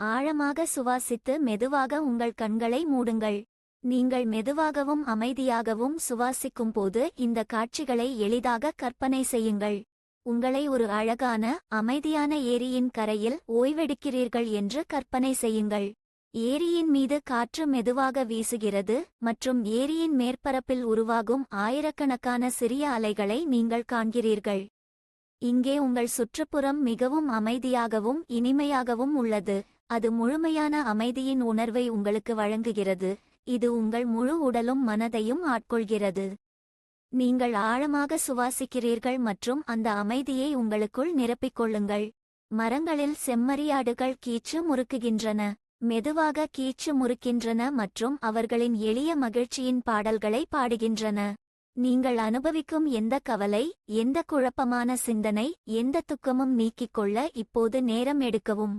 ஆழமாக சுவாசித்து மெதுவாக உங்கள் கண்களை மூடுங்கள். நீங்கள் மெதுவாகவும் அமைதியாகவும் சுவாசிக்கும்போது இந்த காட்சிகளை எளிதாக கற்பனை செய்யுங்கள். உங்களை ஒரு அழகான, அமைதியான ஏரியின் கரையில் ஓய்வெடுக்கிறீர்கள் என்று கற்பனை செய்யுங்கள். ஏரியின் மீது காற்று மெதுவாக வீசுகிறது மற்றும் ஏரியின் மேற்பரப்பில் உருவாகும் ஆயிரக்கணக்கான சிறிய அலைகளை நீங்கள் காண்கிறீர்கள். இங்கே உங்கள் சுற்றுப்புறம் மிகவும் அமைதியாகவும் இனிமையாகவும் உள்ளது. அது முழுமையான அமைதியின் உணர்வை உங்களுக்கு வழங்குகிறது. இது உங்கள் முழு உடலும் மனதையும் ஆட்கொள்கிறது. நீங்கள் ஆழமாக சுவாசிக்கிறீர்கள் மற்றும் அந்த அமைதியை உங்களுக்குள் நிரப்பிக்கொள்ளுங்கள். மரங்களில் செம்மறியாடுகள் கீச்சு முறுக்குகின்றன, மெதுவாக கீச்சு முறுக்கின்றன மற்றும் அவர்களின் எளிய மகிழ்ச்சியின் பாடல்களை பாடுகின்றன. நீங்கள் அனுபவிக்கும் எந்த கவலை, எந்த குழப்பமான சிந்தனை, எந்த துக்கமும் நீக்கிக்கொள்ள இப்போது நேரம் எடுக்கவும்.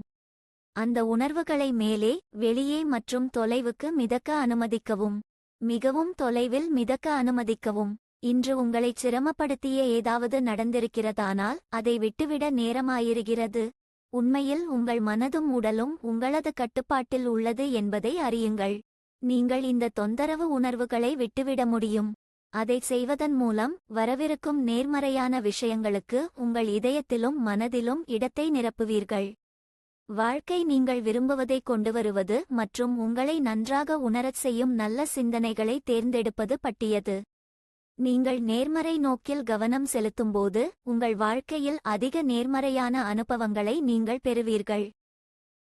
அந்த உணர்வுகளை மேலே, வெளியே மற்றும் தொலைவுக்கு மிதக்க அனுமதிக்கவும். மிகவும் தொலைவில் மிதக்க அனுமதிக்கவும். இன்று உங்களைச் சிரமப்படுத்திய ஏதாவது நடந்திருக்கிறதானால் அதை விட்டுவிட நேரமாயிருக்கிறது. உண்மையில் உங்கள் மனதும் உடலும் உங்களது கட்டுப்பாட்டில் உள்ளது என்பதை அறியுங்கள். நீங்கள் இந்த தொந்தரவு உணர்வுகளை விட்டுவிட முடியும். அதைச் செய்வதன் மூலம் வரவிருக்கும் நேர்மறையான விஷயங்களுக்கு உங்கள் இதயத்திலும் மனதிலும் இடத்தை நிரப்புவீர்கள். வாழ்க்கை நீங்கள் விரும்புவதை கொண்டுவருவது மற்றும் உங்களை நன்றாக உணரச் செய்யும் நல்ல சிந்தனைகளை தேர்ந்தெடுப்பது பற்றியது. நீங்கள் நேர்மறை நோக்கில் கவனம் செலுத்தும்போது உங்கள் வாழ்க்கையில் அதிக நேர்மறையான அனுபவங்களை நீங்கள் பெறுவீர்கள்.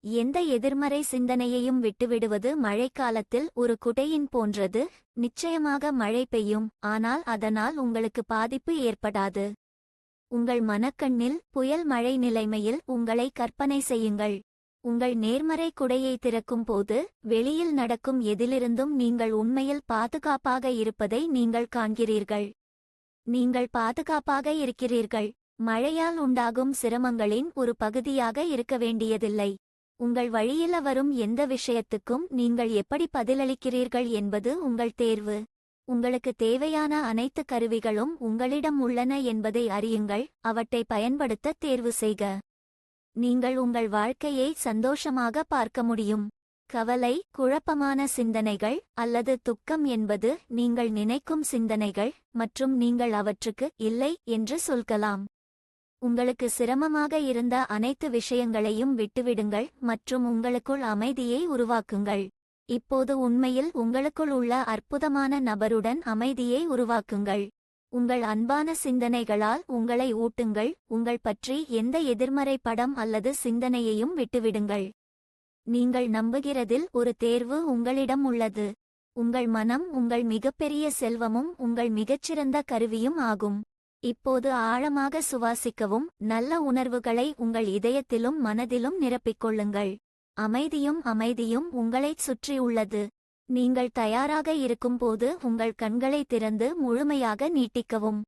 எந்த எதிர்மறை சிந்தனையையும் விட்டுவிடுவது மழைக்காலத்தில் ஒரு குடையின் போன்றது. நிச்சயமாக மழை பெய்யும், ஆனால் அதனால் உங்களுக்கு பாதிப்பு ஏற்படாது. உங்கள் மனக்கண்ணில் புயல் மழை நிலைமையில் உங்களை கற்பனை செய்யுங்கள். உங்கள் நேர்மறை குடையை திறக்கும் போது வெளியில் நடக்கும் எதிலிருந்தும் நீங்கள் உண்மையில் பாதுகாப்பாக இருப்பதை நீங்கள் காண்கிறீர்கள். நீங்கள் பாதுகாப்பாக இருக்கிறீர்கள். மழையால் உண்டாகும் சிரமங்களின் ஒரு பகுதியாக இருக்க வேண்டியதில்லை. உங்கள் வழியில் வரும் எந்த விஷயத்துக்கும் நீங்கள் எப்படி பதிலளிக்கிறீர்கள் என்பது உங்கள் தேர்வு. உங்களுக்கு தேவையான அனைத்து கருவிகளும் உங்களிடம் உள்ளன என்பதை அறியுங்கள். அவற்றை பயன்படுத்த தேர்வு செய்க. நீங்கள் உங்கள் வாழ்க்கையை சந்தோஷமாக பார்க்க முடியும். கவலை, குழப்பமான சிந்தனைகள் அல்லது துக்கம் என்பது நீங்கள் நினைக்கும் சிந்தனைகள் மற்றும் நீங்கள் அவற்றுக்கு இல்லை என்று சொல்கலாம். உங்களுக்கு சிரமமாக இருந்த அனைத்து விஷயங்களையும் விட்டுவிடுங்கள் மற்றும் உங்களுக்குள் அமைதியை உருவாக்குங்கள். இப்போது உண்மையில் உங்களுக்குள் உள்ள அற்புதமான நபருடன் அமைதியை உருவாக்குங்கள். உங்கள் அன்பான சிந்தனைகளால் உங்களை ஊட்டுங்கள். உங்கள் பற்றி எந்த எதிர்மறை படம் அல்லது சிந்தனையையும் விட்டுவிடுங்கள். நீங்கள் நம்புகிறதில் ஒரு தேர்வு உங்களிடம் உள்ளது. உங்கள் மனம் உங்கள் மிகப்பெரிய செல்வமும் உங்கள் மிகச்சிறந்த கருவியும் ஆகும். இப்போது ஆழமாக சுவாசிக்கவும். நல்ல உணர்வுகளை உங்கள் இதயத்திலும் மனதிலும் நிரப்பிக்கொள்ளுங்கள். அமைதியும் உங்களைச் சுற்றி உள்ளது. நீங்கள் தயாராக இருக்கும்போது உங்கள் கண்களை திறந்து முழுமையாக நீட்டிக்கவும்.